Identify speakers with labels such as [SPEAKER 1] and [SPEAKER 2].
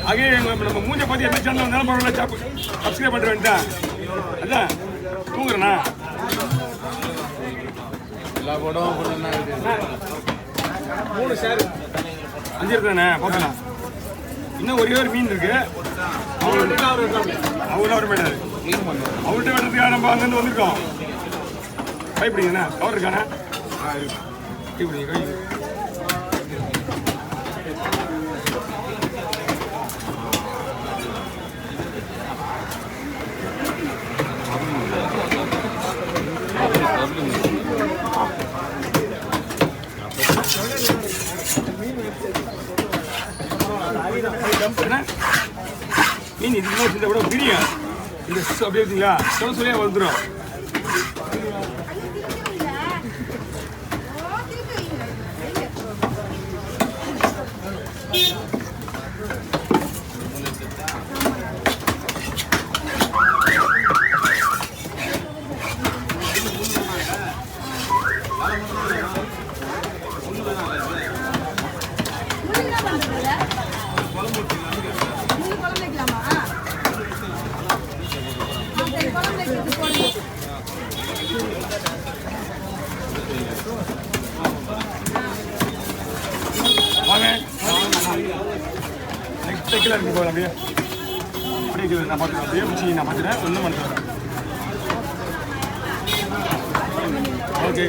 [SPEAKER 1] ஆகவே நம்ம மூஞ்ச பார்த்து என்ன சேனல் வந்தாலும் பரவாயில்ல, சப்ஸ்கிரைப் பண்ணுற வேண்டாம். அதான் தூங்குறேண்ணா.
[SPEAKER 2] எல்லா படம்
[SPEAKER 1] 3 ஷேர் 5 இருக்குண்ணே, பார்க்கலாம். இன்னும் ஒரே ஒரு மீன் இருக்கு, அவங்கள்ட்ட வர மாட்டாரு. அவங்கள்ட்ட வரதுக்காக நம்ம அங்கேருந்து வந்திருக்கோம். பயப்படுங்கண்ணா, கவர் இருக்காண்ணா? இப்படி கை மீன் இதுக்கு மேலே கூட பிரியும். இந்த அப்படியே இருக்குங்களா, சொல்லியாக வந்துடும். வாங்க, நெக்ஸ்ட் சைக்கிள் இருக்கு போகலாம். அப்படியே அப்படியே நான் பார்த்துக்கிறேன். அப்படியே முடிச்சு நான் பார்த்துக்கிறேன். ஒன்றும் பண்ணுறேன். ஓகே.